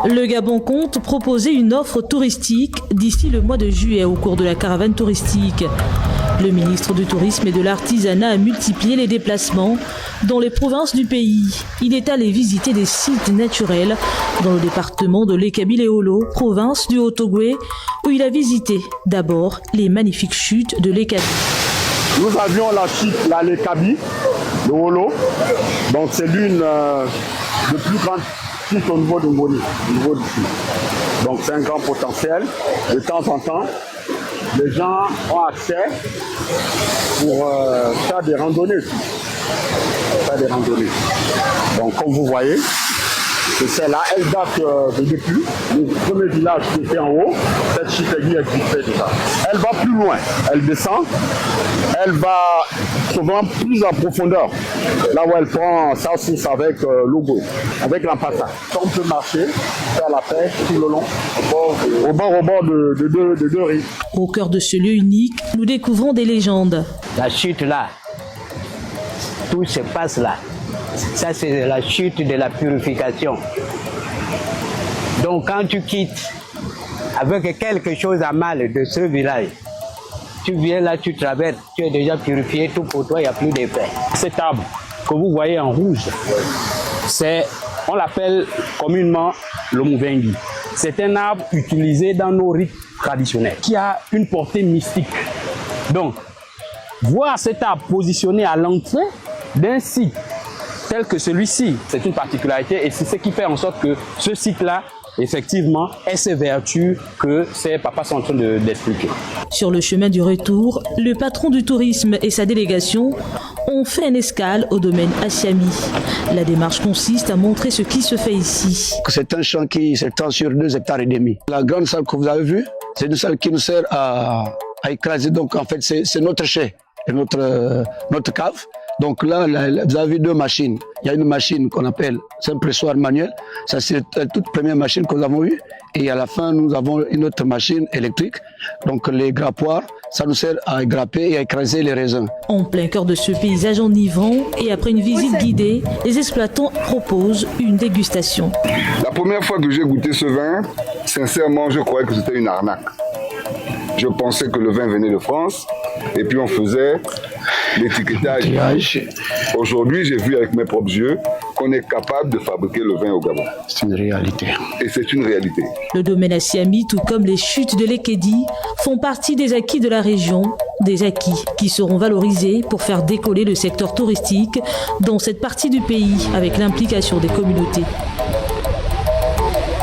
Le Gabon compte proposer une offre touristique d'ici le mois de juillet au cours de la caravane touristique. Le ministre du Tourisme et de l'Artisanat a multiplié les déplacements dans les provinces du pays. Il est allé visiter des sites naturels dans le département de l'Ekabi-Léolo, province du Haut-Ogooué, où il a visité d'abord les magnifiques chutes de l'Ekabi. Nous avions la chute, l'Ekabi, le Holo. Donc c'est l'une des plus grandes chutes au niveau de Mboni, au niveau du sud. Donc c'est un grand potentiel. De temps en temps, les gens ont accès pour faire des randonnées. Donc comme vous voyez, c'est celle-là, elle date de depuis le premier village qui était en haut. Cette chute-là existait déjà. Elle va plus loin, elle descend, elle va souvent plus en profondeur, là où elle prend sa source avec l'Ogo, avec l'Ampassa. On peut marcher, faire la pêche tout le long, au bord de deux rives. Au cœur de ce lieu unique, nous découvrons des légendes. La chute là, tout se passe là. Ça, c'est la chute de la purification. Donc, quand tu quittes avec quelque chose à mal de ce village, tu viens là, tu traverses, tu es déjà purifié, tout pour toi, il n'y a plus d'effet. Cet arbre que vous voyez en rouge, on l'appelle communément le Mouvengi. C'est un arbre utilisé dans nos rites traditionnels qui a une portée mystique. Donc, voir cet arbre positionné à l'entrée d'un site tel que celui-ci, c'est une particularité et c'est ce qui fait en sorte que ce site-là, effectivement, ait ces vertus que ces papas sont en train d'expliquer. Sur le chemin du retour, le patron du tourisme et sa délégation ont fait une escale au domaine Assiami. La démarche consiste à montrer ce qui se fait ici. C'est un champ qui s'étend sur 2,5 hectares. La grande salle que vous avez vue, c'est une salle qui nous sert à écraser. Donc en fait, c'est notre chai, notre cave. Donc là, vous avez deux machines. Il y a une machine qu'on appelle un pressoir manuel. Ça, c'est la toute première machine que nous avons eue. Et à la fin, nous avons une autre machine électrique. Donc les grappoirs, ça nous sert à grapper et à écraser les raisins. En plein cœur de ce paysage enivrant et après une visite guidée, les exploitants proposent une dégustation. La première fois que j'ai goûté ce vin, sincèrement, je croyais que c'était une arnaque. Je pensais que le vin venait de France et puis on faisait l'étiquetage. Aujourd'hui, j'ai vu avec mes propres yeux qu'on est capable de fabriquer le vin au Gabon. C'est une réalité. Et c'est une réalité. Le domaine Assiami, tout comme les chutes de l'Ekedi, font partie des acquis de la région, des acquis qui seront valorisés pour faire décoller le secteur touristique dans cette partie du pays avec l'implication des communautés.